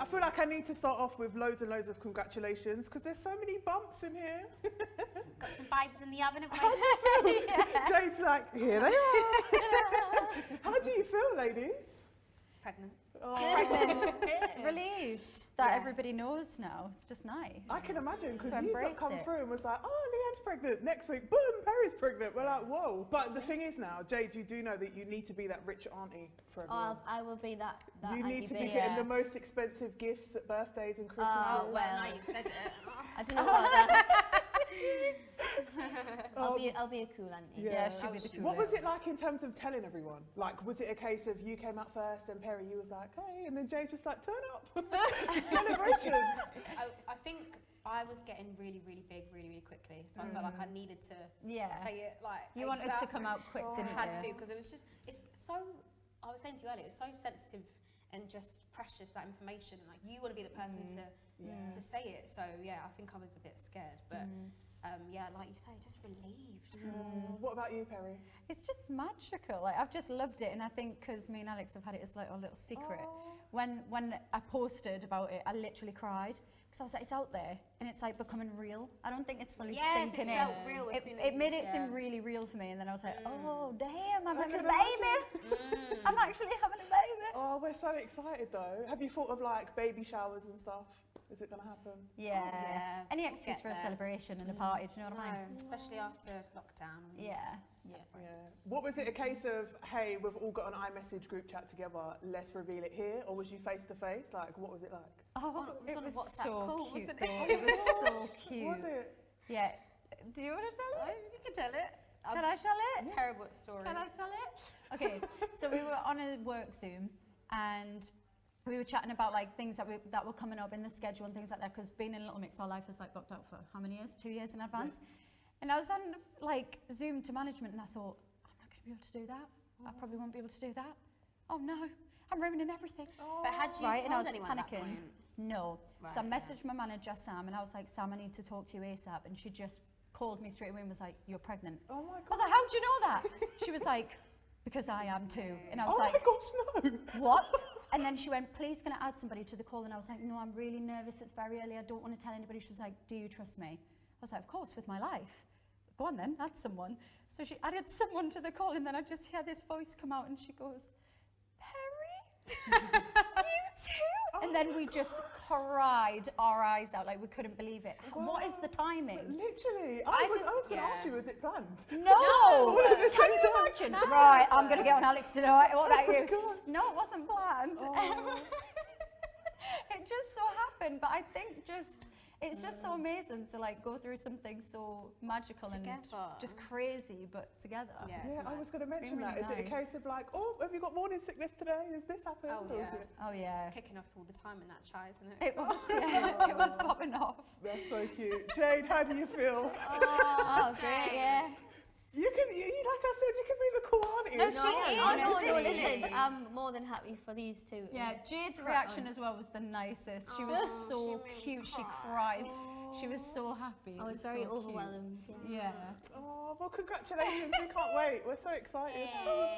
I feel like I need to start off with loads and loads of congratulations because there's so many bumps in here. Got some vibes in the oven, haven't we? Jade's like, here they are. How do you feel, ladies? Pregnant. Oh, Relieved that Yes. everybody knows now. It's just nice. I can imagine because To you embrace come it. through and was like, oh, Leanne's pregnant. Next week, boom, Perry's pregnant. We're like, whoa. But the thing is now, Jade, you do know that you need to be that rich auntie for everyone. I will be that You need to be Auntie B. getting the most expensive gifts at birthdays and Christmases. Oh, well. Now you've said it. I don't know what that. Um, I'll be a cool auntie. Yeah, she'll be the coolest. What was it like in terms of telling everyone? Like, was it a case of you came out first and Perry, you was like, hey, and then Jade's just like, turn up. Celebration. I think I was getting really, really big really, really quickly. So I felt like I needed to Yeah. say it like You wanted to come out quick, I didn't had you? to because it was just, it's so, I was saying to you earlier, it's so sensitive and just precious, that information. And like you want to be the person to say it. So yeah, I think I was a bit scared. But yeah, like you say, just relieved. What about you, Perry? It's just magical. Like I've just loved it, and I think because me and Alex have had it as like our little secret. When I posted about it, I literally cried because I was like, it's out there and it's like becoming real. I don't think it's fully Yes, sinking it in. felt real as soon as It made it yeah. seem really real for me, and then I was like, oh damn, I'm having a baby. I'm actually having a baby. Oh, we're so excited though. Have you thought of like baby showers and stuff? Is it going to happen? Yeah. yeah, Any we'll excuse get for a there. celebration and a party, do you know what I mean? No, especially after lockdown. and Yeah. Yeah. What was it a case of, hey, we've all got an iMessage group chat together, let's reveal it here? Or was you face to face? Like, what was it like? Oh, it it was on a was WhatsApp so call, cute. wasn't though. it? It was so cute. Was it? Yeah. Do you want to tell Oh, it? you can tell it. Can I tell it? Terrible at stories. Can I tell it? Okay, so we were on a work Zoom and we were chatting about like things that were coming up in the schedule and things like that, because being in Little Mix, our life is like booked out for how many years? 2 years in advance. And I was on like Zoom to management and I thought, I'm not going to be able to do that. I probably won't be able to do that. Oh no, I'm ruining everything. But had you Right, and I told was anyone at that panicking. point? No. So I Right, messaged my manager, Sam, and I was like, Sam, I need to talk to you ASAP. And she just called me straight away and was like, you're pregnant. Oh my I was God. like, how'd you know that? She was like, because I am too. And I was Oh like, my gosh, no. what? And then she went, please can I add somebody to the call? And I was like, no, I'm really nervous. It's very early. I don't want to tell anybody. She was like, do you trust me? I was like, of course, with my life. Go on then, add someone. So she added someone to the call and then I just hear this voice come out and she goes, Perry, you too? And then we just cried our eyes out like we couldn't believe it. What is the timing? Literally. I was going to yeah. ask you, is it planned? No! Can you No. imagine? Right, I'm going to get on Alex tonight. What about you? God. No, it wasn't planned. Oh. It just so happened, but I think it's just so amazing to like go through something so magical Together. and just crazy, but together. Yeah, Yeah, I was going to mention really that. Is it a case nice. of like, oh, have you got morning sickness today? Has this happened? Oh, Or is yeah. it- Oh yeah. It's kicking off all the time in that chai, isn't it? It was, yeah, it was popping off. That's so cute. Jade, how do you feel? Oh, great, yeah. You can, like I said, you can be the cool auntie. No, It's she fine. is. Oh, no, no, Honestly. listen, I'm more than happy for these two. Yeah, Jade's Crack reaction on. as well was the nicest. She was so she really cute. She cried. cried. She was so happy. I It was very so cute. overwhelmed. Yeah. Yeah. Oh, well, congratulations. We can't wait. We're so excited.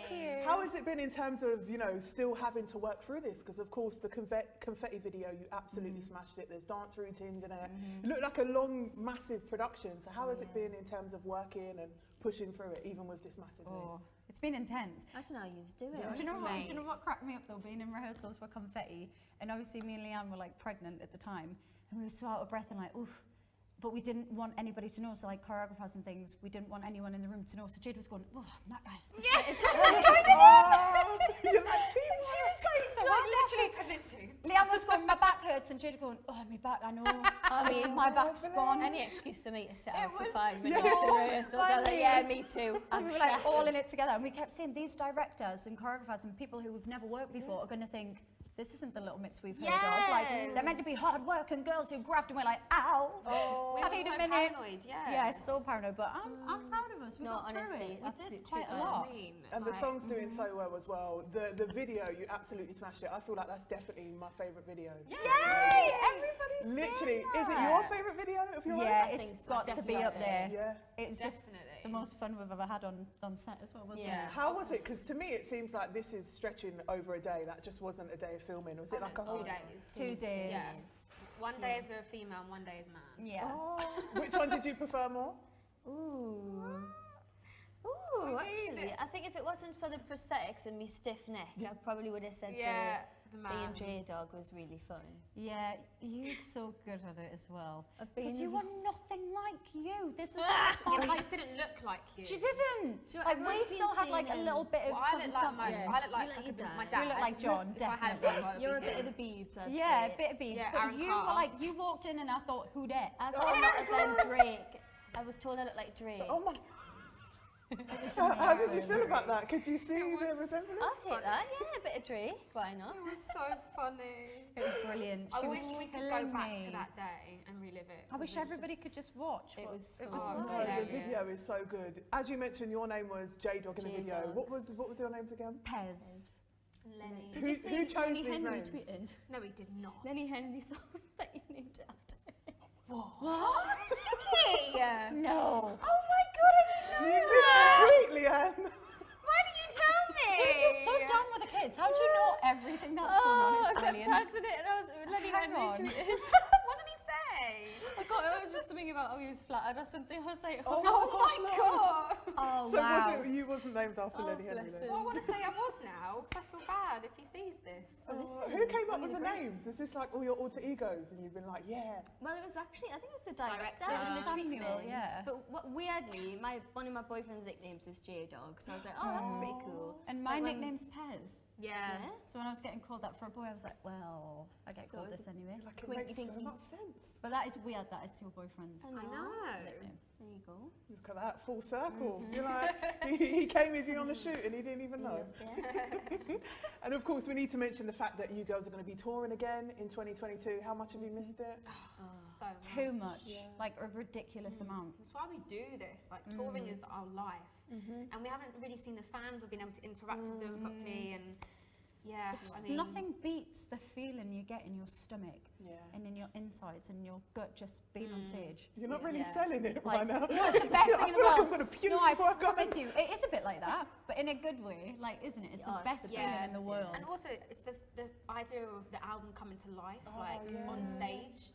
Cute. How has it been in terms of, you know, still having to work through this? Because, of course, the confetti video, you absolutely smashed it. There's dance routines in it. It looked like a long, massive production. So how has it been in terms of working and pushing through it, even with this massive Oh, news? it's been intense. I don't know how you do it. Yeah. Do you know what? honestly. Do you know what cracked me up though? Being in rehearsals for confetti, and obviously me and Leanne were like pregnant at the time, and we were so out of breath and like, oof. But we didn't want anybody to know, so like choreographers and things, we didn't want anyone in the room to know. So Jade was going, oh, I'm not right. Yeah. Oh, you're like, team. She was like, So like what's literally. pregnant to? Leanne was going, my back hurts, and Jade going, oh, my back, I know. I mean, my back's gone. Any excuse for me to sit It out for was 5 so minutes in rehearsals. I was like, funny. yeah, me too. So I'm we were like shattered. all in it together, and we kept saying these directors and choreographers and people who have never worked before are going to think, this isn't the Little Mix we've heard of. Like, they're meant to be hard working girls who graft, and we're like, ow. Oh. We I were need a so minute. paranoid, yeah. Yeah, it's so paranoid, but I'm proud of us. We No, got through honestly, it. We absolute did quite a true lot. And the song's doing so well as well. The video, you absolutely smashed it. I feel like that's definitely my favourite video. Yay! Everybody's Literally, saying is it that. your favourite video of your Yeah, own? it's think it's got to be definitely up up there. Yeah. It's just Definitely. the most fun we've ever had on set as well, wasn't Yeah. it? How was it? Because to me, it seems like this is stretching over a day. That just wasn't a day of filming? Was it like a whole 2 days. 2 days. Yeah. One day as a female, and one day as a man. Yeah. Oh, which one did you prefer more? Ooh. We Ooh, need actually, it. I think if it wasn't for the prosthetics and me stiff neck, I probably would have said Yeah, the the man. J dog was really fun. Yeah, you're so good at it as well. I've Because been- you are nothing like you. This is Yeah, but you just didn't look like you. She didn't. Do you know, Like we everyone's been still had like a saying, little bit of Well, I something, look like something. my, Yeah. I look like, You look like your my dad. dad. You look like John, If I had a definitely. brother, I'd You're a be bit him. of the Beebs, I'd Yeah, say. a bit of beats. Yeah, but Aaron you Carr. were like, you walked in and I thought, who dat? I thought I looked like Drake. I was told I looked like Drake. Oh my. How did you feel about that? Could you see the was- resemblance? I'll take that, yeah, a bit of Drake, why not? It was so funny. It was brilliant. I She wish was we could killing go back me. to that day and relive it. I wish 'cause it was everybody just- could just watch. It what- was so it was Oh, No, lovely. the hilarious. video is so good. As you mentioned, your name was J-Dog in the video. J-Dog. What was your names again? Pez. Lenny. Did Who- you who see chose Lenny these Henry names? tweeted? No, he did not. Lenny Henry thought that you named it after him. What? Did he? No. Oh my god, I You didn't know missed that. the tweet, Leanne. Why did you tell me? You're so down with the kids. How do you know everything that's going on? Oh, I It's got brilliant. tagged in it and I was Lenny Hang Henry on. tweeted. What did he say? I got it was just something about he was flattered or something. I was like, Oh, Oh gosh, my no. god. Oh, So wow. you wasn't named after Oh, Lenny Henry bless then? him. Well, I want to say I was now because I feel bad if he sees this. Who came up with the Great. names? Is this like all your alter egos and you've been like, yeah? Well, it was actually, I think it was the director, Director. and the Samuel, treatment. yeah. But weirdly, one of my boyfriend's nicknames is J-Dog, so I was like, oh, that's pretty cool. And my Like when- nickname's Pez. Yeah. Yeah. So when I was getting called that for a boy, I was like, well, I get So called is this anyway. Like it Winky makes so dinky. much sense. But that is weird that it's your boyfriend's I I know. nickname. There you go. Look at that, full circle. You're like, he came with you on the shoot and he didn't even know. Yeah. And of course, we need to mention the fact that you girls are going to be touring again in 2022. How much have you missed it? So much. Too much. Yeah. Like a ridiculous amount. That's why we do this. Like touring is our life, and we haven't really seen the fans or been able to interact with them properly. And yeah, I mean, Nothing beats the feeling you get in your stomach Yeah. and in your insides and your gut just being on stage. You're not Yeah. really Yeah. selling it Like, right now. no, it's the best I thing in the feel like I'm world. going to puke. No, I before go. promise you, it is a bit like that, but in a good way, like, isn't it? It's Oh, the it's best the feeling in best, the yeah. world. and also it's the idea of the album coming to life, Oh, like yeah. on stage,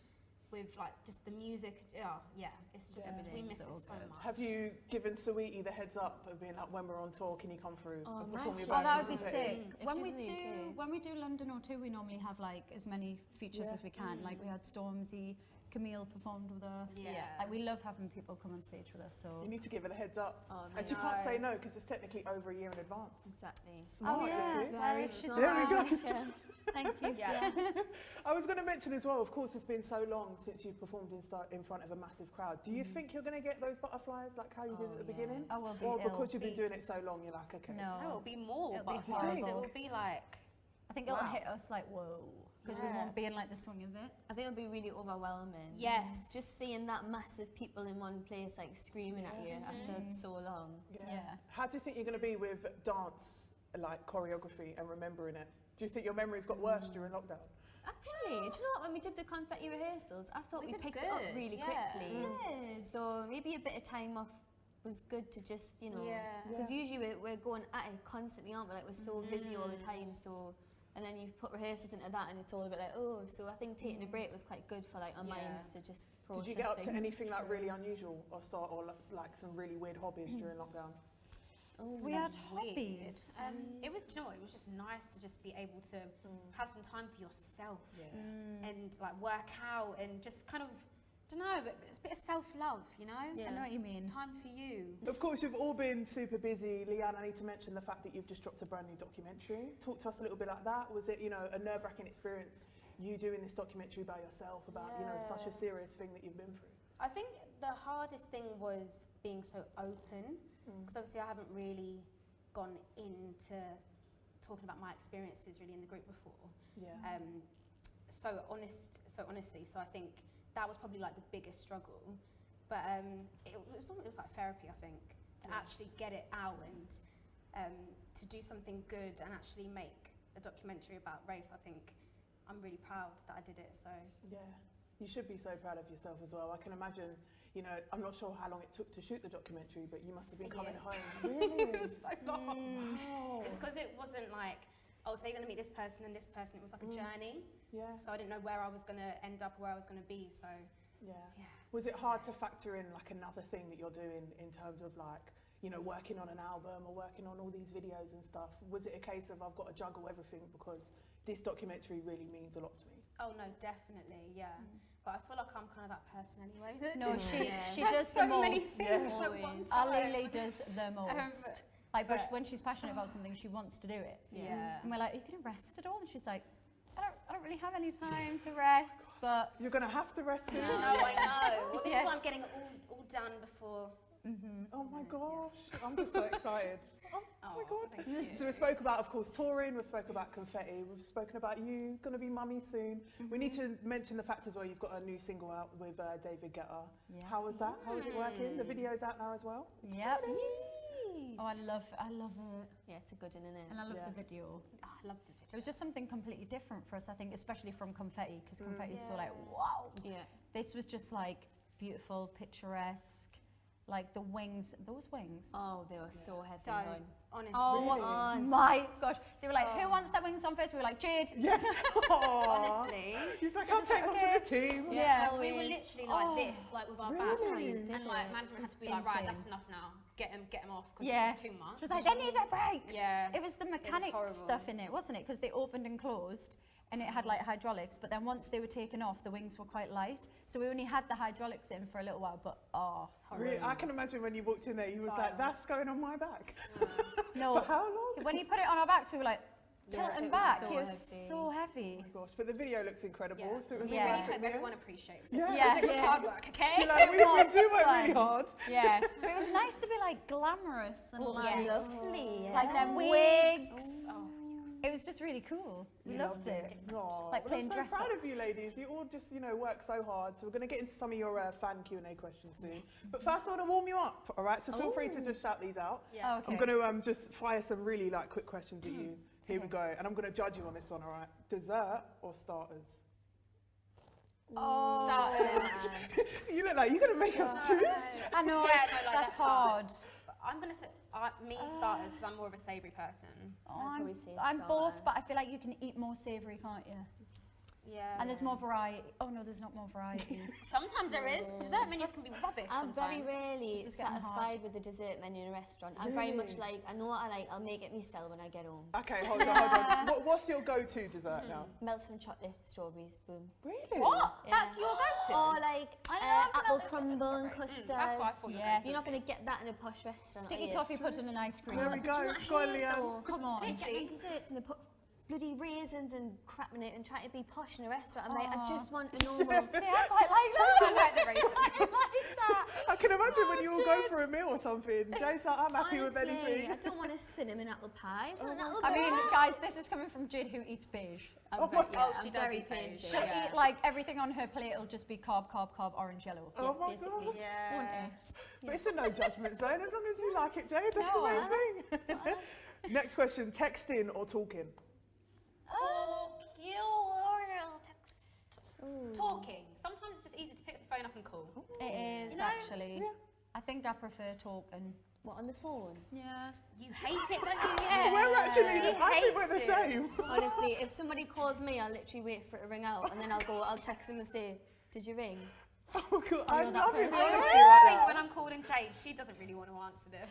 with like just the music. Oh, yeah, it's just Yeah. we It's miss so it so good. much. Have you given Saweetie the heads up of being like, when we're on tour, can you come through Oh, and no, perform your she- Oh, verse that and would be complete it? sick. If When she's we in the do UK. when we do London or two, we normally have like as many features Yeah. as we can. Like we had Stormzy, Camille performed with us. Yeah. Like we love having people come on stage with us. So You need to give it a heads up. Oh, And she no. can't say no because it's technically over a year in advance. Exactly. Smart, oh yeah, you see? well, Very she's There we go. Yeah. Thank you. Yeah. I was going to mention as well, of course, it's been so long since you've performed in front of a massive crowd. Do you think you're going to get those butterflies like how you did Oh, at the yeah. beginning? I will be Or ill. because you've been doing it so long, you're like, okay. No. No, it'll be more It'll be butterflies. It horrible. will be like I think it'll Wow. hit us like whoa, because we Yeah. won't be in like the swing of it. I think it'll be really overwhelming. yes, Just seeing that massive people in one place, like screaming at you after so long. Yeah. How do you think you're going to be with dance, like choreography and remembering it? Do you think your memories got worse during lockdown? Actually, do you know what? When we did the confetti rehearsals, I thought We we did picked it up good, really yeah. quickly. Yes. So maybe a bit of time off was good to just, you know, Yeah. because usually we're going at it constantly, aren't we? Like we're so busy all the time. So, and then you put rehearsals into that, and it's all a bit like, oh. So I think taking a break was quite good for like our Yeah. minds to just process Did you get up to things. anything like really unusual or start or like some really weird hobbies during lockdown? Oh, We had weird. hobbies. It was, do you know what? It was just nice to just be able to have some time for yourself and like work out and just kind of, don't know, but it's a bit of self-love, you know? I know what you mean. Time for you. Of course, you've all been super busy. Leanne, I need to mention the fact that you've just dropped a brand new documentary. Talk to us a little bit like that. Was it, you know, a nerve-wracking experience, you doing this documentary by yourself about, you know, such a serious thing that you've been through? I think the hardest thing was being so open, because obviously I haven't really gone into talking about my experiences really in the group before. Yeah. So honestly, so I think that was probably like the biggest struggle. But it was like therapy, I think, to actually get it out and to do something good and actually make a documentary about race. I think I'm really proud that I did it. So Yeah, you should be so proud of yourself as well. I can imagine, you know, I'm not sure how long it took to shoot the documentary, but you must have been coming Yeah. home. Really? it was so long. Wow. It's because it wasn't like oh, so you're going to meet this person and this person. It was like a journey. Yeah. So I didn't know where I was going to end up or where I was going to be. So, Yeah. yeah. Was it hard to factor in like another thing that you're doing in terms of like, you know, working on an album or working on all these videos and stuff? Was it a case of I've got to juggle everything because this documentary really means a lot to me? Oh, no, definitely, yeah. But I feel like I'm kind of that person anyway. that No, just she does does so the many most. things Yeah. at one Our time. Lily does the most. Like, but but- when she's passionate about something, she wants to do it. Yeah. And we're like, are you going to rest at all? And she's like, I don't really have any time to rest, but You're going to have to rest soon. No, I know. Well, this Yeah. is why I'm getting it all done before. Oh my gosh, I'm just so excited. Oh my God. Thank you. So we spoke about, of course, touring, we spoke about Confetti, we've spoken about you, going to be mummy soon. We need to mention the fact as well, you've got a new single out with David Guetta. Yes. How was that? How was it working? The video's out now as well? yep. Oh, I love it. Yeah, it's a good one, isn't it? And I love Yeah. the video. Oh, I love the It video. was just something completely different for us, I think, especially from Confetti, because Confetti is so Yeah. like, wow. Yeah. This was just like beautiful, picturesque, like the wings, those wings. Oh, they were so heavy. Don't. on. Honestly. Oh Really? my gosh. They were like, who wants their wings on first? We were like, Jade. Yeah. Aww. Honestly. He's like, I'll take one for the team. Yeah. We were literally like this, like with our bags. Really? And like management has to be like, right, Insane. that's enough now. Get them off because Yeah. it's too much. She was like, they need a break. Yeah. It was the mechanic horrible. stuff in it, wasn't it? Because they opened and closed and it had like hydraulics, but then once they were taken off, the wings were quite light. So we only had the hydraulics in for a little while, but Really, I can imagine when you walked in there, you was like, that's going on my back. no. For how long? When you put it on our backs, we were like, tilting it was back. so it was heavy. so heavy. Oh my gosh, but the video looks incredible, Yeah. so it was Yeah. all I worth really it hope there. everyone appreciates it. Yeah. Yeah. It was hard work, okay? You're like, we was do work really fun. hard. Yeah, but it was nice to be like glamorous and like, Lovely. Yeah. like them wigs. It was just really cool. We loved it. Aw, Like well, playing I'm so dress proud up. of you ladies. You all just, you know, work so hard. So we're going to get into some of your fan Q&A questions soon. But first I want to warm you up, all right? So feel free to just shout these out. Yeah. Oh, okay. I'm going to just fire some really like quick questions at you. Here we go. And I'm going to judge you on this one, all right? Dessert or starters? Oh. Starters. You look like you're going to make us choose. I know, Yeah, it's- no, like, that's that's hard. But I'm going to say me starters because I'm more of a savoury person. Oh, I'd I'm, probably say I'm both, starter. but I feel like you can eat more savoury, can't you? Yeah. And there's more variety. Oh no, there's not more variety. Sometimes there is. Dessert menus can be rubbish I'm sometimes. very rarely This is getting satisfied with the dessert menu in a restaurant. I'm very much Really? like, I know what I like, I'll make it myself when I get home. Okay, hold on. What's your go-to dessert now? Melted chocolate, strawberries, boom. Really? What? Yeah. That's your go-to? Or like I love apple melted crumble and chocolate. custard. That's what I thought you were Yes. going to You're not say. going to get that in a posh restaurant. Sticky are you? toffee pudding and ice cream. There we go. Do you not Go on, hate Leanne. though? Come on. They get them desserts and they put bloody raisins and crap in it and try to be posh in a restaurant. I'm like, I just want a normal. See, I quite like that. I like the raisins. I like that. I can imagine when you all go for a meal or something. Jay's like, I'm happy with Honestly, anything. I don't want a cinnamon apple pie. I want an apple I mean, pie. guys, this is coming from Jade who eats beige. I'm Oh very, my yeah, God, I'm she does very eat beige. plain. She'll Yeah. eat like everything on her plate will just be carb, carb, carb, orange, yellow. Oh my basically. gosh. Won't Yeah. it? But it's a no judgment zone as long as you like it, Jade. That's No, the main thing. Next question, texting or talking? Talking. Sometimes it's just easy to pick the phone up and call. It is You know? actually. Yeah. I think I prefer talking. What, on the phone? Yeah. You hate it, don't you? Yeah. We're actually, She I think we're the hates it. same. Honestly, if somebody calls me, I'll literally wait for it to ring out and then I'll text them and say, did you ring? Oh, God. I You're that love the person. I honesty always right think now. when I'm calling Jade, she doesn't really want to answer this.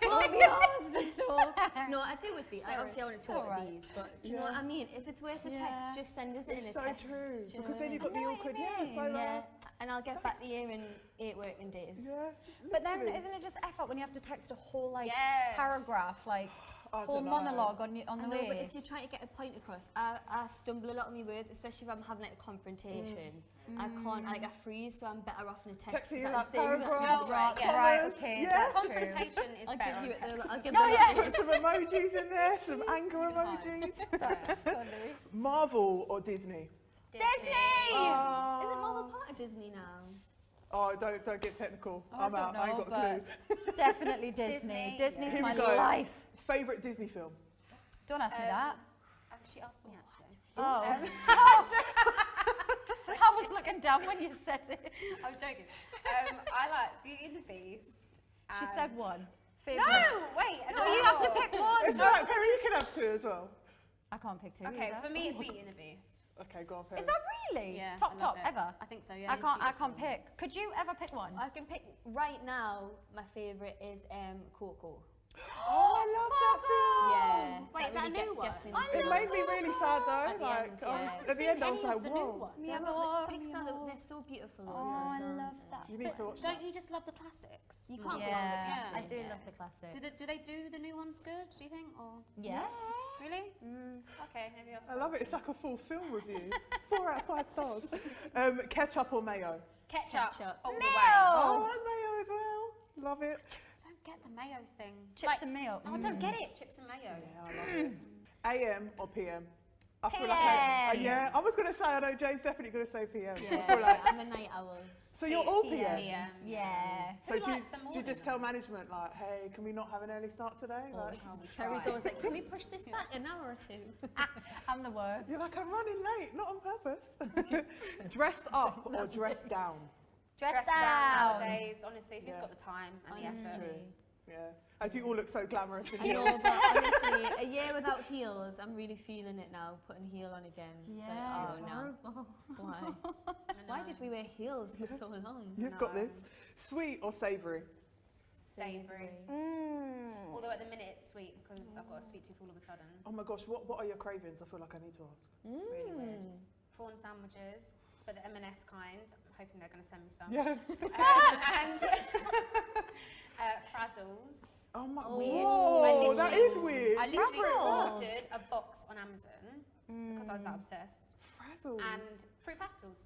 Oh, be honest, to talk. No, I do with these. Sorry. Obviously, I want to talk Alright. with these, but do you know what I mean? If it's worth a text, Yeah. just send us it in It's a so text. true. Do you know Because what then I you've mean? got the I know what awkward, you yeah, mean. so Yeah, and I'll get back to you in 8 working days. yeah. But then literally. isn't it just effort when you have to text a whole like Yes. paragraph, like I whole dunno. monologue on I the know, but way? if you're trying to get a point across, I stumble a lot on my words, especially if I'm having like a confrontation. I can't, I freeze, so I'm better off in a text. Texting 'cause you I like say exactly paragraphs, Oh, right, yeah. Right, colours, okay, yeah. that's true. Confrontation is I'll better give you on text. I'll give Oh, you yeah. Put some emojis in there, some anger emojis. That's funny. Marvel or Disney? Disney! Oh, Is it Marvel part of Disney now? Oh, don't get technical. Oh, I I'm don't out. I ain't know, got a clue. Definitely Disney. Disney, Disney's Here we my go. life. Favorite Disney film? Don't ask me that. She asked me actually. Oh. I was looking down when you said it. I'm joking. I like Beauty and the Beast. She and- said one. No, Favourite. wait. No, you have to pick one. It's alright, Perry, you can have two as well. I can't pick two Okay, either. for me it's Beauty and the Beast. Okay, go on, Is Perry. that really? Yeah, Top, I love it. ever? I think so, yeah. I it's can't beautiful. pick. Could you ever pick one? I can pick right now. My favourite is Coco. Oh, I love that film. Yeah. Wait, is that a really new gets me one? in It the made me really sad though. At the Like, end, I was, yeah. at the end, I was like, the new whoa. one? Yeah, Mi but amor, the Pixar, mi amor. they're so beautiful. Those Oh, ones, I aren't love they? that. You need to watch Don't that. you just love the classics? You can't go wrong with Yeah, that. I do Yeah. love the classics. Do they do the new ones good, do you think? Or Yes. really? Okay, maybe I'll I love it. It's like a full film review. 4 out of 5 stars. Ketchup or mayo? Ketchup. Ketchup. All the Mayo! way. Oh, and mayo as well. Love it. I don't get the mayo thing. Chips and mayo. No, I don't get it. Chips and mayo. Yeah, I love it. AM or PM? I feel PM. yeah, I was going to say, I know Jane's definitely going to say PM. I feel Yeah, like, I'm a night owl. so you're all PM. PM? Yeah. So Who do you, likes them more do you than just tell management, like, hey, can we not have an early start today? Like, Terry's always like, can we push this back an hour or two? I'm the worst. you're like, I'm running late, not on purpose. Dressed up or dressed down? Dressed Dressed down. nowadays, honestly, who's Yeah. got the time and the Honestly. effort? Yeah. As you all look so glamorous in I heels. know, but honestly, a year without heels, I'm really feeling it now, putting heel on again. It's like, Yeah, oh it's no. horrible. Why? Why did we wear heels for so long? You've got No. this. Sweet or savoury? Savoury. Mm. Although at the minute it's sweet because I've got a sweet tooth all of a sudden. Oh my gosh, what are your cravings? I feel like I need to ask. Really weird. Prawn sandwiches, but the M&S kind. I'm hoping they're going to send me some. Yeah. And frazzles. Oh my, Weird. whoa, I that literally- is weird. I literally Frazzles. ordered a box on Amazon because I was that obsessed. Frazzles. And fruit pastels.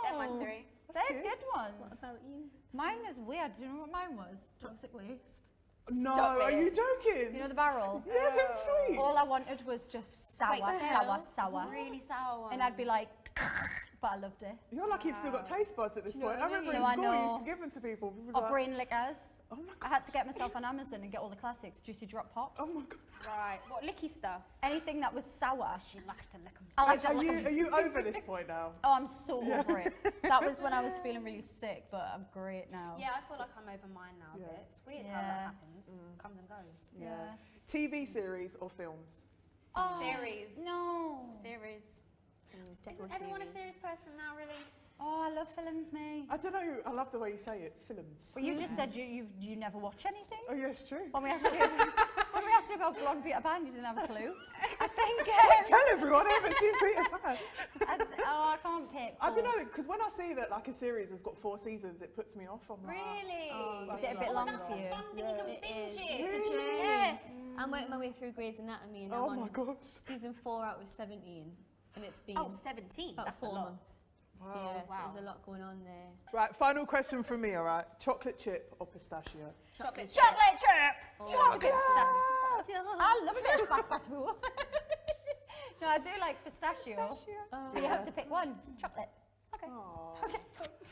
They're my Oh, three. they're cute. good ones. What about you? Mine is weird. Do you know what mine was? Toxic waste. No, Stop are it. you joking? You know the barrel? yeah, it's sweet. All I wanted was just sour, Wait, what the sour, hell? sour. Really sour. And I'd be like, but I loved it. You're lucky you've still got taste buds at this Do you know point. what I I remember mean? in No, I school you used know. to give them to people. People Or were like, brain lickers. oh my I god. had to get myself on Amazon and get all the classics, Juicy Drop Pops. Oh my god. Right. What, licky stuff? Anything that was sour. She likes to lick them. I like to Are lick you, 'em. are you over this point now? Oh, I'm so over it. That was when I was feeling really sick, but I'm great now. Yeah, I feel like I'm over mine now Yeah. a bit. It's weird how that Yeah. happens. Comes and goes. Yeah. TV series or films? Oh, Series. No. Series. Definitely Isn't everyone a series. serious person now, really? Oh, I love films, me. I don't know. I love the way you say it. Films. Well, you just said you never watch anything. Oh yeah, it's true. When we asked you about Blonde Peter Pan, you didn't have a clue. I think. Tell everyone I haven't seen Peter Pan. I can't pick. I don't know, because when I see that like a series has got 4 seasons, it puts me off. I'm like, Really? Is it a bit Oh, long that's for the you? fun thing, you can It binge is. it. It's a journey. Yes. I'm working my way through Grey's Anatomy and oh I'm my on gosh. season 4 out of 17. And it's been Oh, 17. about That's 4 a lot. months. Wow. Yeah, so Wow. there's a lot going on there. Right, final question from me, all right? Chocolate chip or pistachio? Chocolate chip. Chocolate chip. Oh, Chocolate! I love it. No, I do like pistachio. But you have to pick one. Chocolate. Okay. Aw. Okay.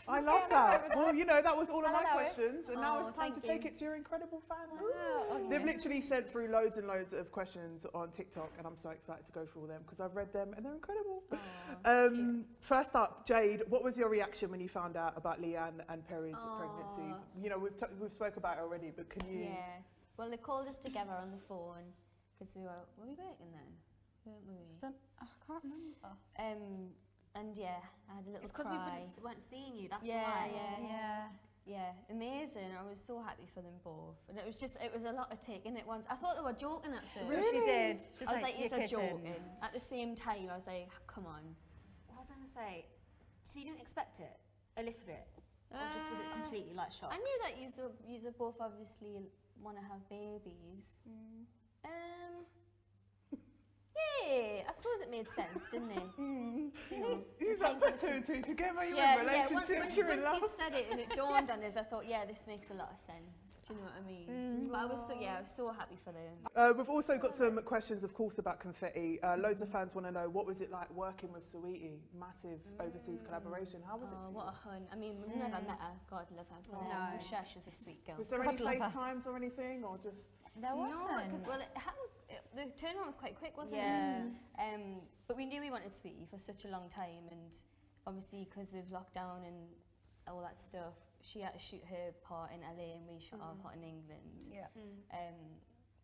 I love that. Well, you know, that was all of my Hello, Alex. questions, and now Oh, it's time to thank take you. it to your incredible fans. Wow, They've okay. literally sent through loads and loads of questions on TikTok, and I'm so excited to go through all them because I've read them and they're incredible. First up, Jade, what was your reaction when you found out about Leanne and Perry's pregnancies? You know, we've spoke about it already, but can you? Yeah. Well, they called us together on the phone because were we working then? Weren't we? I can't remember. And yeah, I had a little It's because cry. we weren't seeing you. That's Yeah, why. Yeah. Yeah, amazing. I was so happy for them both. And it was a lot to take in at once. I thought they were joking at first. Really? She did. She's I was like, "You're it's a kidding." joking. At the same time, I was like, come on. What was I going to say? So you didn't expect it? A little bit? Or just was it completely like shock? I knew that you both obviously want to have babies. Yeah, I suppose it made sense, didn't it? You know, You've the like time put for 2 the and 2 together, you're yeah, in yeah. relationships, you're in Once love. you said it and it dawned on us, I thought, yeah, this makes a lot of sense. Do you know what I mean? But I was so happy for them. We've also got some questions, of course, about confetti. Loads of fans want to know, what was it like working with Saweetie? Massive overseas collaboration. How was it Oh, for what a hun. I mean, we've never met her. God love her. But No. I'm sure she's a sweet girl. you? Was there God any love her. FaceTimes or anything, or just... There No, because well, the turnaround was quite quick, wasn't Yeah. it? But we knew we wanted Sweetie for such a long time, and obviously because of lockdown and all that stuff, she had to shoot her part in LA, and we shot our part in England. Yeah.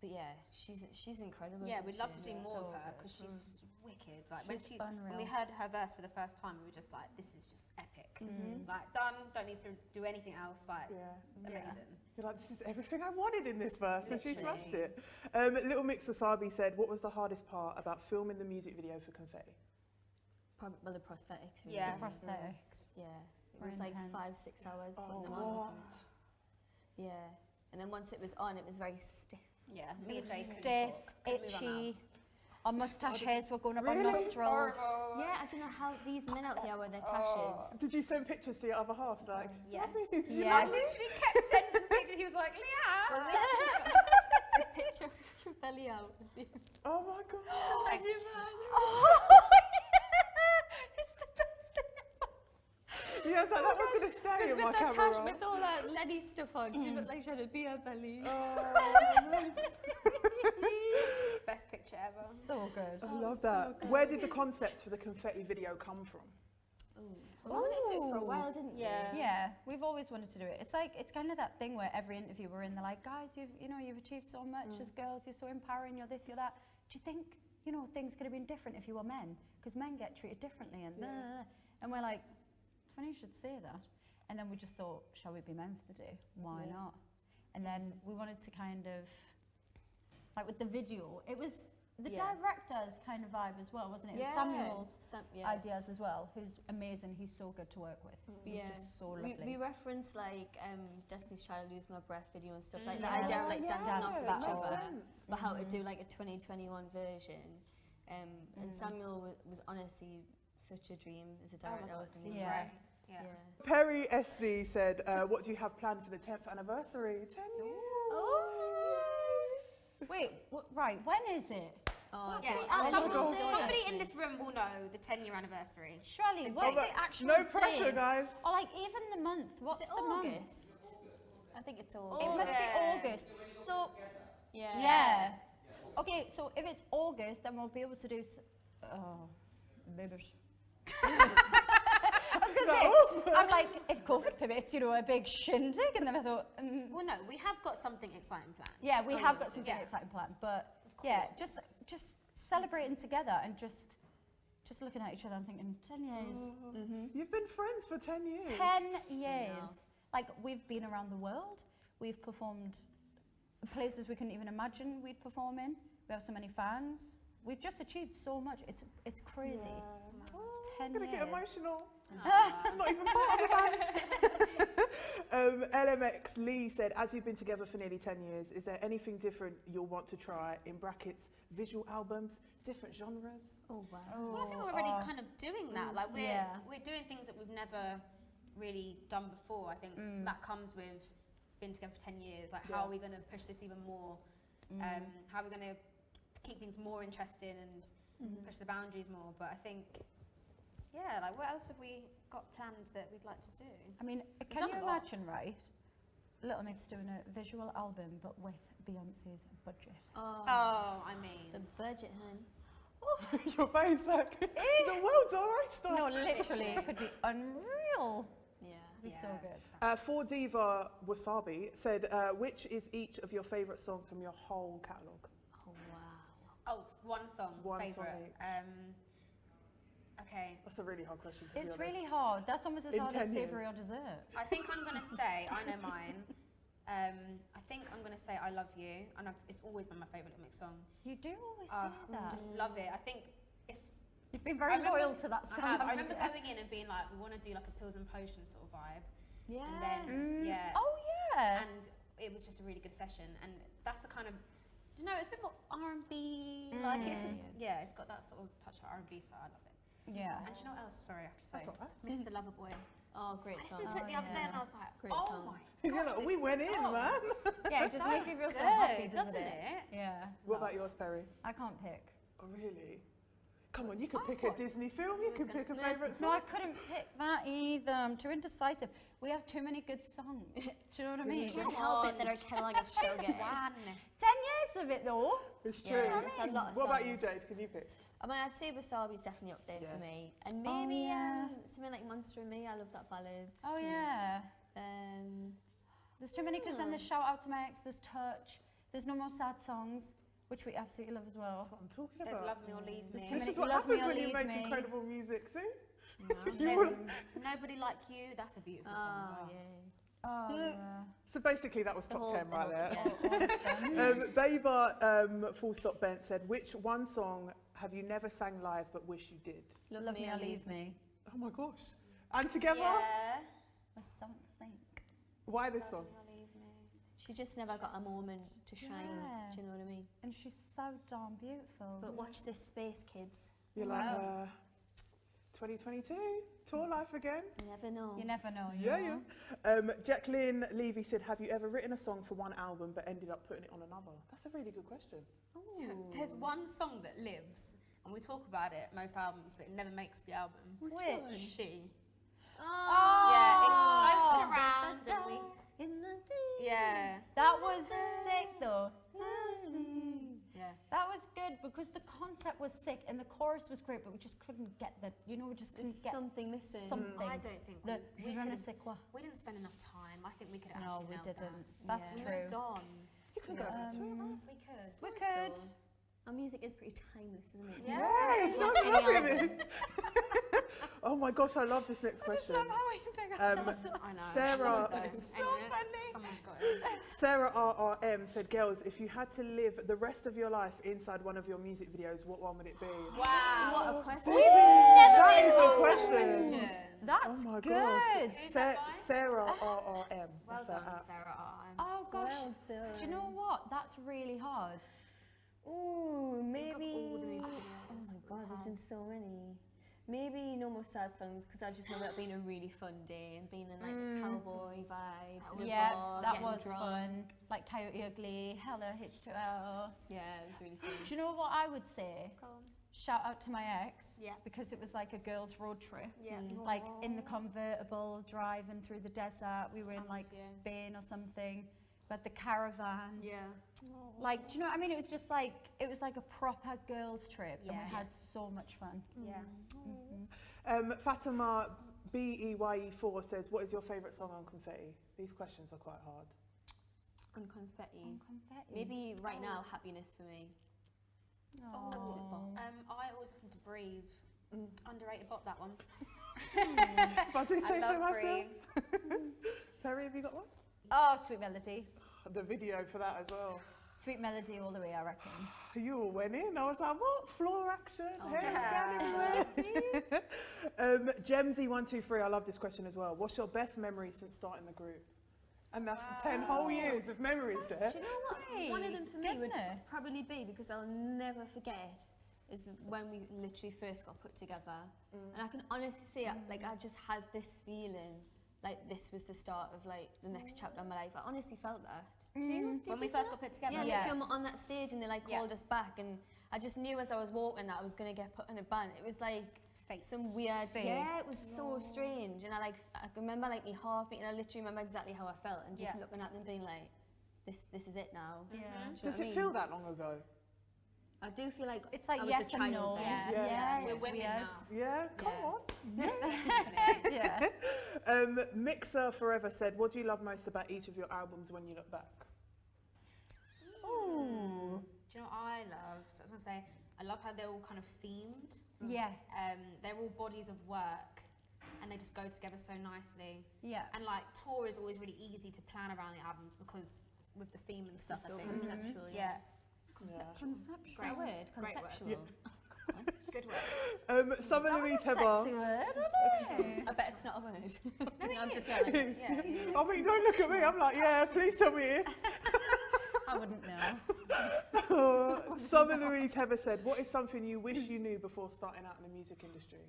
But yeah, she's incredible. Yeah, isn't we'd love to she? do more So of her good. because she's wicked. Like She's when we unreal. heard her verse for the first time, we were just like, this is just epic. Mm-hmm. Like done, don't need to do anything else. Like Yeah. amazing. You're like, this is everything I wanted in this verse, and she Literally. smashed it. Little Mix Wasabi said, what was the hardest part about filming the music video for Confetti? Probably the prosthetics. Really. Yeah. Prosthetics. Yeah. It Were was like intense. 5-6 hours putting them on. what? Or something. Yeah. And then once it was on, it was very stiff. Yeah, me and Jay couldn't Stiff, talk, couldn't move our itchy. mouths. Our moustache hairs were going up our Really? nostrils. Yeah, I don't know how these men out here wear their tashes. Did you send pictures to your other half? Like, Yes. Do you Yes. I like this? literally kept sending pictures. He was like, Leah. A picture of your belly out. Oh my god. Oh, Thanks. it's the best thing. Yes, that was going to stay in Because my with that camera. tash, with all that Lenny stuff on, she looked like she had a beer belly. Best picture ever. So good. I love that. Where did the concept for the confetti video come from? We wanted to do it for a while, didn't we? Yeah. Yeah, we've always wanted to do it. It's kind of that thing where every interview we're in, they're like, guys, you've achieved so much as girls. You're so empowering. You're this, you're that. Do you think things could have been different if you were men? Because men get treated differently, and and we're like, it's funny you should say that. And then we just thought, shall we be men for the day? Why not? And then we wanted to kind of, like with the video, it was the director's kind of vibe as well, wasn't it? It was Samuel's ideas as well, who's amazing. He's so good to work with. He's just so lovely. We reference like Destiny's Child Lose My Breath video and stuff like that. Yeah. Idea of like dancing Dance off battle. each other, Makes sense. but how to do like a 2021 version. And Samuel was honestly such a dream as a director, wasn't he? Yeah. Yeah. Perry SC said, what do you have planned for the 10th anniversary? 10 years. Wait, right, when is it? Oh, Yeah, Oh my God. somebody in this room will know the 10-year anniversary. Shirley, what's the actual No pressure, date? guys. Or like even the month. What's Is it the month? August? I think it's August. It must be Yeah. August. So, Yeah. yeah. Okay, so if it's August, then we'll be able to do. Babies. I was going to say, I'm like, if COVID permits, a big shindig, and then I thought, Well, no, we have got something exciting planned. yeah, we have got something Yeah. exciting planned, but yeah, just celebrating together and just looking at each other and thinking, 10 years. You've been friends for 10 years. 10 years. Like, we've been around the world. We've performed places we couldn't even imagine we'd perform in. We have so many fans. We've just achieved so much. It's crazy. Oh, 10 I'm going to get years. emotional. I'm not even part of the band. LMX Lee said, as you've been together for nearly 10 years, is there anything different you'll want to try, in brackets, visual albums, different genres? Oh wow. Well, I think we're already kind of doing that. Like Yeah. we're doing things that we've never really done before. I think that comes with being together for 10 years. Like, how are we going to push this even more? How are we going to keep things more interesting and push the boundaries more? But I think, yeah, like what else have we got planned that we'd like to do? I mean, can done you a lot. imagine, right? Little Mix doing a visual album, but with Beyonce's budget. Oh, I mean, The budget, hun. Your face, like, the world's alright stuff. No, literally, it could be unreal. Yeah. It'd be so Yeah. good. For Diva Wasabi said, which is each of your favourite songs from your whole catalogue? Oh wow. oh, one song, One favourite. song each. Okay, That's a really hard question to be It's honest. really hard. That's almost as In hard 10 as years. savoury or dessert. I think I'm going to say, I know mine. I think I'm going to say I Love You, and it's always been my favourite Little Mix song. You do always I say that. just love it. I think it's... You've been very I remember- loyal to that song. I haven't remember you? going in and being like, we want to do like a Pills and Potions sort of vibe. Yeah. And then, yeah. Oh yeah. And it was just a really good session. And that's the kind of, you know, it's a bit more R&B. Like, it's just, yeah, it's got that sort of touch of R&B, so I love it. Yeah. And do you know what else? Sorry, I have to say. That's all right. Mr. Loverboy. Oh, great I song. listened to it the other day and I was like, Great oh song. my You're gosh, like, we this went in, song. man. Yeah, it just So makes you feel so good, happy, doesn't it? Yeah. What about yours, Perry? I can't pick. Oh, really? Come on, you could I pick a thought Disney film, you could pick a favourite No, song. I couldn't pick that either. I'm too indecisive. We have too many good songs. Do you know what I mean? Can't help it that our catalog is still good. 10 years of it though. It's true. Yeah, it's a lot of What about you, songs. Jade? Could you pick? I mean, I'd say Wasabi's definitely up there Yeah. for me. And maybe yeah. something like Monster and Me. I love that ballad. Oh yeah. Um, There's too many because then there's Shout Out to My Ex, there's Touch, There's no more sad songs, which we absolutely love as well. That's what I'm talking There's about. Love Me or Leave There's Me. too This many is what Love Me happens or when you Leave make Me. incredible music, see? There's Nobody Like You. That's a beautiful song. as well. Oh, yeah. So basically that was The top whole- 10 the right whole- there. yeah. All of them. Baber, full stop Bent said, which one song have you never sang live but wish you did? Love Me or Leave Me. Oh my gosh. And together? Yeah. For something. Why this Love song? Me or Leave Me. She just never got a moment to shine. Yeah. Do you know what I mean? And she's so darn beautiful. But watch this space, kids. You're Wow. like, 2022, tour life again. You never know. You never know. Yeah, you know? yeah. Jacqueline Levy said, have you ever written a song for one album but ended up putting it on another? That's a really good question. There's one song that lives, and we talk about it most albums, but it never makes the album. Which? She. Oh. Yeah, it floats around and we. In the deep. Yeah. That was sick though. Yeah. That was good because the concept was sick and the chorus was great, but we just couldn't get the, we just couldn't There's get something missing. something. I don't think The we je ne could- sais quoi. we didn't spend enough time. I think we could No, actually we nailed didn't. that. That's We true. moved on. You can go back to it, right? We could. We So, could. Our music is pretty timeless, isn't it? Yeah. Yeah, it's so Not any lovely. album. Oh my gosh, I love this next question. Love how we pick Um, ourselves up. I know. Sarah- Someone's got it. It's so Anyway, funny. Someone's got it. Sarah RRM said, girls, if you had to live the rest of your life inside one of your music videos, what one would it be? Wow. What a question. That is a Oh, question. That's Oh my good. gosh. Who's that by? Sarah RRM. Well That's her done, app. Sarah. Oh gosh. Well done. Do you know what? That's really hard. Ooh, Think maybe. of all the music videos Oh my that god, we've we've had. done so many. Maybe no more sad songs because I just know that being a really fun day and being in like the cowboy vibes. And a Yeah, bar, that getting was drunk. fun. Like Coyote Ugly, Hello H2O. Yeah, it was really fun. Do you know what I would say? Shout out to my ex. Yeah. Because it was like a girls' road trip. Yeah. Like in the convertible, driving through the desert. We were in like Yeah. Spain or something. But the caravan. Yeah. Like, do you know what I mean? It was just like, it was like a proper girls' trip. And we Yeah. had so much fun. Yeah. Fatima BEYE4 says, what is your favourite song on Confetti? These questions are quite hard. And confetti. On confetti. Maybe right now, happiness for me. Oh. Absolute bop. I always listen to Breathe. Underrated bot, that one. If I do say I so love myself. Breathe. Perry, have you got one? Oh, Sweet Melody. The video for that as well. Sweet Melody all the way, I reckon. You all went in. I was like, what? Floor action? Oh, Hair yeah. scanning. Gemsy123, I love this question as well. What's your best memory since starting the group? And that's 10 whole years of memories there. Do you know what? One of them for me would goodness. probably be because I'll never forget is when we literally first got put together. And I can honestly say, like, I just had this feeling like this was the start of like the next chapter of my life. I honestly felt that. Do you? Did When you we first got put together. Yeah, Yeah. literally on that stage and they like Yeah. called us back and I just knew as I was walking that I was going to get put in a band. It was like some weird, Fate. yeah, it was so strange. And I can remember like my heartbeat and I literally remember exactly how I felt and just Yeah. looking at them being like, this is it now. Yeah. Do you know Does what I it mean? feel that long ago? I do feel like It's like I was yes a child and no. then. Yeah, Yeah. yeah, We're it's women weird. now. Yeah, come Yeah. on. Yeah. Mixer Forever said, what do you love most about each of your albums when you look back? Ooh. Do you know what I love? So I was going to say, I love how they're all kind of themed. Yeah. They're all bodies of work and they just go together so nicely. Yeah. And like tour is always really easy to plan around the albums because with the theme and stuff, so I think. conceptual, Yeah. Conceptual. Is that a word? Great word. Conceptual. Good work. Summer Louise Sexy Heber. word, isn't it? I bet it's not a word. No, I'm it just is. going. Yeah, I mean, don't look at me. I'm like, yeah, please tell me it I wouldn't know. is. Summer Louise Heber said, what is something you wish you knew before starting out in the music industry?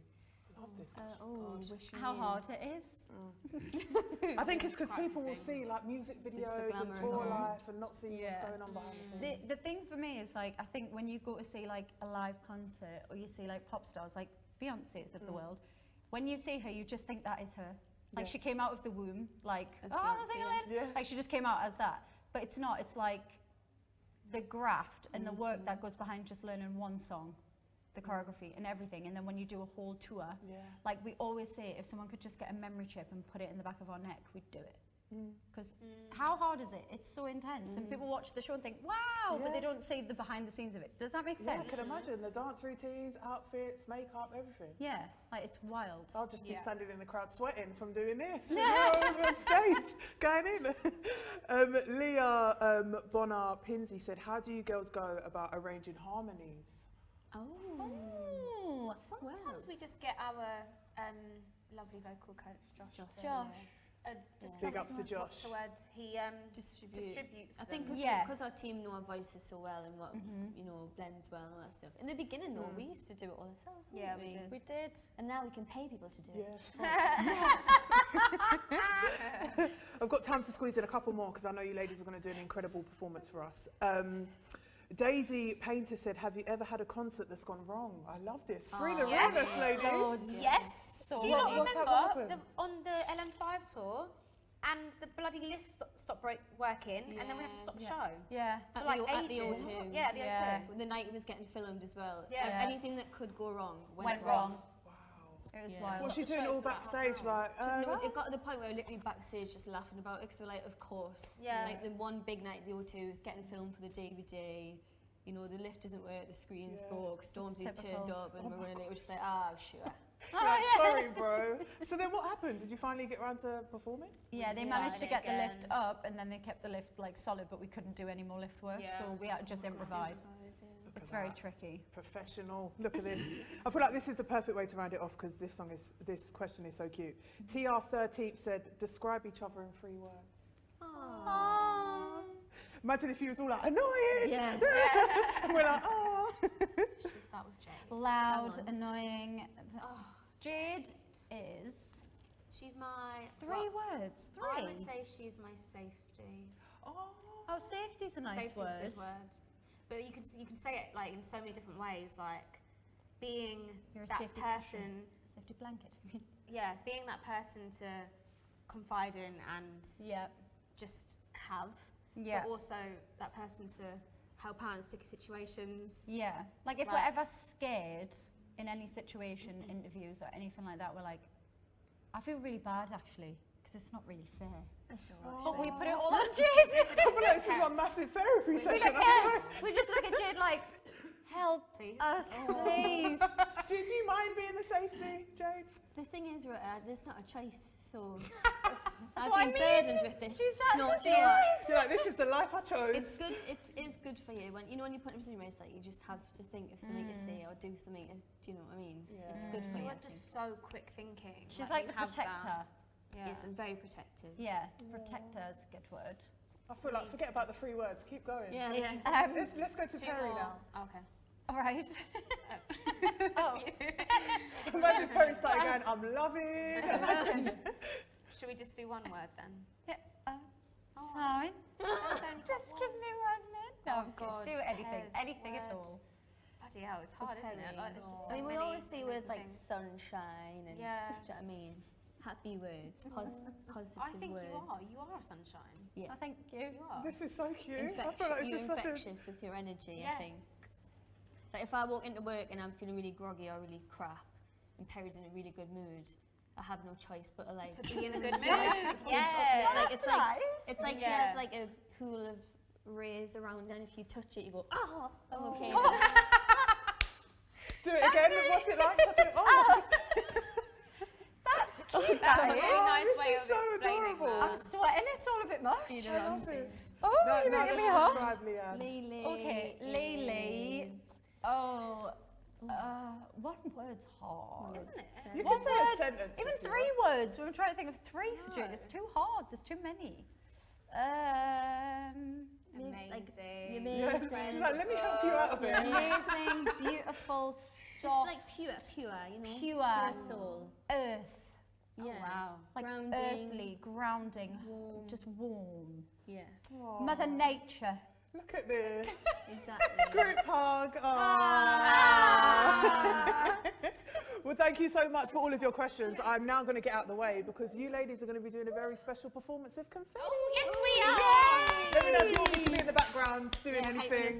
Love this question. Wish you How knew. hard it is. I think it's because Quite a people will thing. see like music the videos and glamour of tour it all. life and not see Yeah. what's going on behind the scenes. The thing for me is like, I think when you go to see like a live concert or you see like pop stars like Beyonce's of the world, when you see her, you just think that is her. Like Yeah. she came out of the womb, like, As oh, Beyonce, there's yeah. England. Yeah. Like she just came out as that. But it's not, it's like the graft and the work that goes behind just learning one song, the choreography and everything. And then when you do a whole tour, Yeah. like we always say, if someone could just get a memory chip and put it in the back of our neck, we'd do it. Because how hard is it? It's so intense, and people watch the show and think, wow, but they don't see the behind the scenes of it. Does that make Yeah, sense? I can imagine the dance routines, outfits, makeup, everything. Yeah, like it's wild. I'll just be Yeah. standing in the crowd sweating from doing this. You know, on stage, going in. Leah Bonner Pinsey said, how do you girls go about arranging harmonies? Oh, Sometimes we just get our lovely vocal coach, Josh. Josh. Just Big ups to what's Josh. the word? He distributes I think them. because our team know our voices so well and what you know blends well and all that stuff. In the beginning though, we used to do it all ourselves. Yeah, didn't we did. we did. And now we can pay people to do it. Yes. I've got time to squeeze in a couple more because I know you ladies are going to do an incredible performance for us. Daisy Painter said, have you ever had a concert that's gone wrong? I love this. Free the yes. realness, ladies. Loads. Yes. So Do you not what's remember happened? on the LM5 tour, and the bloody lift stopped working, and then we had to stop the show Yeah. for At like the- at the ages. O2. Yeah, the Yeah. O2. The night it was getting filmed as well. Yeah. Yeah. Anything that could go wrong Went wrong. Wow. It was Yeah. wild. What's she the show doing all for like half backstage? an hour. Like, No, it got to the point where we were literally backstage just laughing about it because we're like, of course. Yeah. Like the one big night at the O2 was getting filmed for the DVD. You know, the lift doesn't work, the screen's Yeah. broke, Stormzy's typical. turned up, and we're running late. We're just like, sure. like, sorry, bro. So then what happened? Did you finally get around to performing? Yeah, they Started managed to get the lift again. up, and then they kept the lift like solid, but we couldn't do any more lift work, Yeah. so we had to just improvise. Look It's at very that. tricky. Professional. Look at this. I feel like this is the perfect way to round it off because this question is so cute. TR13 said, describe each other in 3 words. Imagine if you was all like, annoying! Yeah. And we're like, oh. Should we start with Jade? Loud, Come on. annoying. Oh, Jade is she's my 3 well, words. 3. I would say she's my safety. Oh. Oh, safety's a nice Safety's word. a good word. But you can say it like in so many different ways, like being You're a that safety person. Safety blanket. Yeah, being that person to confide in and Yeah. just have. Yeah. But also that person to help out in sticky situations. Yeah. Like if Right. we're ever scared in any situation, interviews or anything like that, we're like, I feel really bad actually, because it's not really fair. That's all Oh. But we put it all on Jade. I feel like this is a massive therapy we, session. look at, we just look at Jade like, help Please. us, please. Do you mind being the safety, Jade? The thing is, there's not a choice, so That's I've what I been mean. burdened with this. She's that No, good. do you know what? You're like, this is the life I chose. It's good. It is good for you when you put in a position where it's like you just have to think of something to say or do something. Do you know what I mean? Yeah. It's good for You you. are I think. just so quick thinking. She's like you the have that. protector. Yeah. Yes, I'm very protective. Yeah, protector is a good word. I feel like, forget about the 3 words. Keep going. Yeah. Let's go to 2 Perry more. now. Oh, okay. All right. Oh. Imagine if Perry started going, I'm loving. Should we just do 1 word then? Yeah, Oh, fine. don't Just want give me 1 minute. No, Oh, God, do anything, Pez anything at word. all. Bloody hell, it's hard, isn't it? Like, there's just I mean, so we many always say words like things. sunshine and Yeah. do you know what I mean? Happy words, positive I think words. you are sunshine. Yeah. Oh, thank you. You are. This is so cute. I feel like You're this is such a... infectious with your energy, Yes. I think. Like if I walk into work and I'm feeling really groggy or really crap and Perry's in a really good mood, I have no choice but to like To be in a good mood. to Yeah. like it's like it's like she Yeah. has like a pool of rays around and if you touch it you go, oh, I'm okay. Oh. Do it again. What's it like? Touch it. Oh. Cute, That's a that really is. nice this way is of so explaining adorable. I'm that. sweating, it's all a bit much. You know I what I'm love saying? it. Oh, No, you're no, making me let's hot. describe Leanne. Lily. Okay, Lily. Oh, 1 word's hard. Isn't it? You One can say word, a sentence. Even if you 3 want. words. I'm trying to think of 3 for Jade. It's too hard. There's too many. Like, Amazing. Yeah, amazing. she's like, let me help you out of it. Amazing, beautiful, Just soft, like pure, you know? Pure. soul. earth. Yeah. Wow. Like Grounding. earthly, grounding, Warm. just warm. Yeah, Aw, Mother Nature. Look at this. exactly. Group hug. Aww. Well, thank you so much for all of your questions. I'm now going to get out of the way because you ladies are going to be doing a very special performance of confetti. Oh, yes, we are. Let me know if you want me to be in the background doing Yeah, hyping anything. us